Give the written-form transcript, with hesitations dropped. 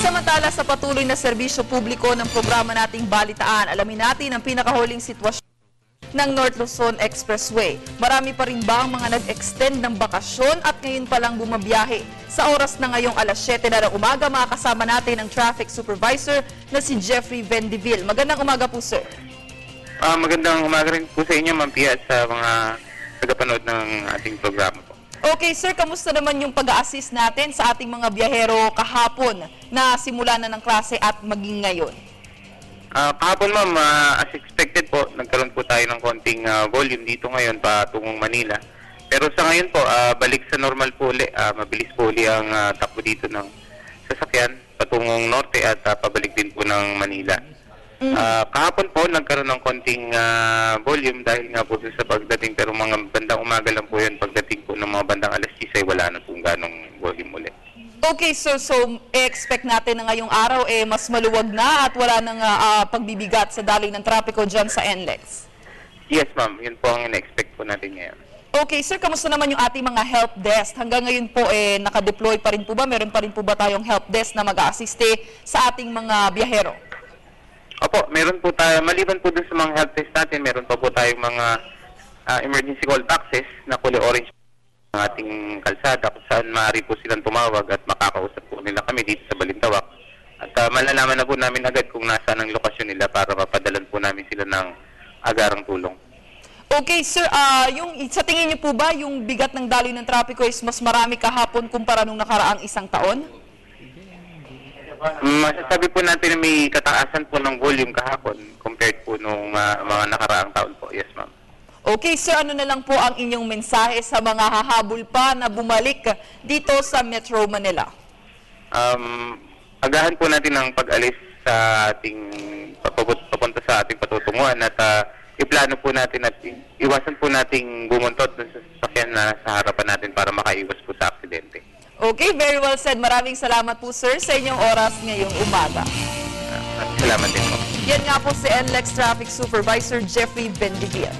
Samantala sa patuloy na serbisyo publiko ng programa nating Balitaan, alamin natin ang pinakahuling sitwasyon ng North Luzon Expressway. Marami pa rin ba ang mga nag-extend ng bakasyon at ngayon pa lang bumabiyahe? Sa oras na ngayong alas 7 na ng umaga, makakasama natin ang traffic supervisor na si Jeffrey Vendeville. Magandang umaga po, sir. Magandang umaga rin po sa inyo, Ma'am Pia, at sa mga tagapanood ng ating programa po. Okay, sir, kamusta naman yung pag-a-assist natin sa ating mga biyahero kahapon na simula na ng klase at maging ngayon? Kahapon, Ma'am, as expected po, nagkaroon po tayo ng konting volume dito ngayon patungong Manila. Pero sa ngayon po, balik sa normal po uli. Mabilis po uli ang takbo dito ng sasakyan patungong norte at pabalik din po ng Manila. Kahapon po, nagkaroon ng konting volume dahil nga po sa pagdating, pero mga bandang umaga lang po yun. Pagdating po ng mga bandang alas 10 ay wala na pong ganong volume ulit. Okay, so expect natin na ngayong araw mas maluwag na at wala nang pagbibigat sa daloy ng trapiko dyan sa NLEX. Yes, ma'am. Yun po ang in-expect po natin ngayon. Okay, sir, kamusta naman yung ating mga help desk? Hanggang ngayon po, naka-deploy pa rin po ba? Meron pa rin po ba tayong help desk na mag-a-assiste sa ating mga biyahero? Opo, meron po tayo. Maliban po dun sa mga help desk natin, meron pa po tayong mga emergency call boxes na kulay orange ng ating kalsada kung saan maaari po silang tumawag at makakausap po nila kami dito sa Balintawak. At malalaman na po namin agad kung nasaan ang lokasyon nila para mapadalan po namin sila ng agarang tulong. Okay, sir, sa tingin niyo po ba yung bigat ng daloy ng trapiko is mas marami kahapon kumpara nung nakaraang isang taon? Masasabi po natin na may kataasan po ng volume kahapon compared po nung mga nakaraang taon po. Yes, ma'am. Okay, sir, ano na lang po ang inyong mensahe sa mga hahabol pa na bumalik dito sa Metro Manila? Agahan po natin ang pag-alis sa ating papunta sa ating patutunguhan at iplano po natin at iwasan po nating bumuntot sa sasakyan na sa harapan natin para makaiwas po sa aksidente. Okay, very well said. Maraming salamat po, sir, sa inyong oras ngayong umaga. At salamat din po. Yan nga po si NLEX Traffic Supervisor Jeffrey Vendeville.